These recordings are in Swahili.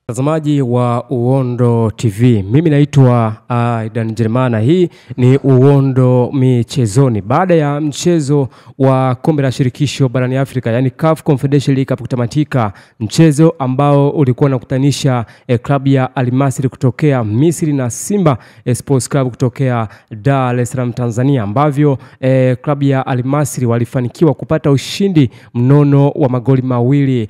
Mtazamaji wa Uondo TV, mimi naitwa Aidan Jeremana. Hii ni Uondo Michezoni. Baada ya mchezo wa kombe la shirikisho barani Afrika, yani CAF Confederation League kutamatika, mchezo ambao ulikuwa unakutanisha klabu ya Al Masry kutokea Misri na Simba Sports Club kutokea Dar es Salaam Tanzania, ambavyo klabu ya Al Masry walifanikiwa kupata ushindi mnono wa magoli mawili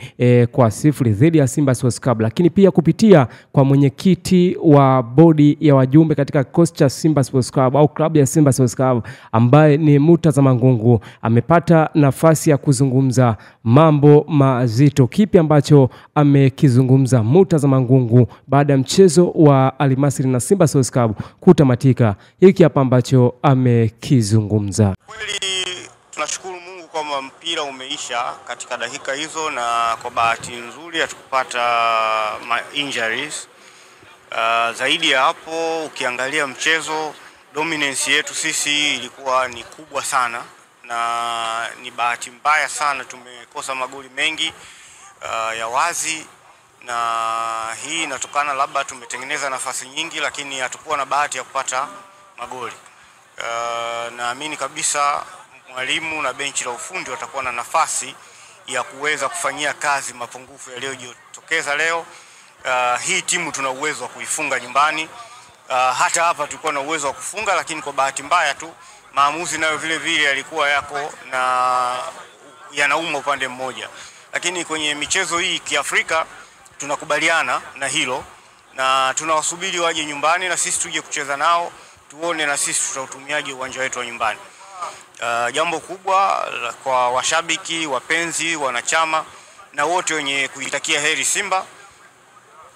kwa 0 dhidi ya Simba Sports Club. Lakini pia kupitia kwa mwenyekiti wa bodi ya wajumbe katika kikosi cha Simba Sports Club au klabu ya Simba Sports Club, ambaye ni Murtaza Mangungu, amepata nafasi ya kuzungumza mambo mazito. Kipi ambacho amekizungumza Murtaza Mangungu baada ya mchezo wa Al Masry na Simba Sports Club kutamatika? Hiki hapa ambacho amekizungumza. Kweli tunashukuru Mungu kwamba mpira umeisha katika dakika hizo, na kwa bahati nzuri hatukupata injuries. Zaidi ya hapo, ukiangalia mchezo, dominance yetu sisi ilikuwa ni kubwa sana, na ni bahati mbaya sana tumekosa magoli mengi ya wazi, na hii inatokana labda tumetengeneza nafasi nyingi lakini hatukuwa na bahati ya kupata magoli. Naamini kabisa mwalimu na benchi la ufundi watakuwa na nafasi ya kuweza kufanyia kazi mapungufu yaliyojitokeza leo. Hii timu tuna uwezo wa kuifunga nyumbani. Hata hapa tulikuwa na uwezo wa kufunga, lakini kwa bahati mbaya tu maamuzi nayo vile vile yalikuwa yako na yanauma upande mmoja. Lakini kwenye michezo hii kiafrika tunakubaliana na hilo, na tunawasubiri waje nyumbani na sisi tuje kucheza nao, tuone na sisi tutautumiaje uwanja wetu wa nyumbani. Jambo kubwa kwa washabiki, wapenzi, wanachama na wote wenye kuitakia heri Simba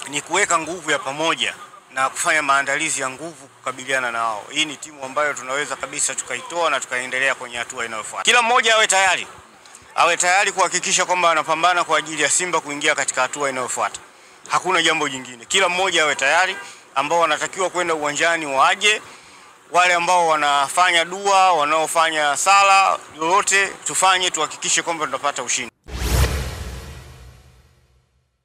ni kuweka nguvu ya pamoja na kufanya maandalizi ya nguvu kukabiliana na wao. Hii ni timu ambayo tunaweza kabisa tukaitoa na tukaendelea kwenye hatua inayofuata. Kila mmoja awe tayari kuhakikisha kwamba anapambana kwa ajili ya Simba kuingia katika hatua inayofuata. Hakuna jambo jingine. Kila mmoja awe tayari, ambao wanatakiwa kwenda uwanjani waje, wale ambao wanafanya dua, wanaofanya sala, lolote tufanye, tuhakikishe kwamba tunapata ushindi.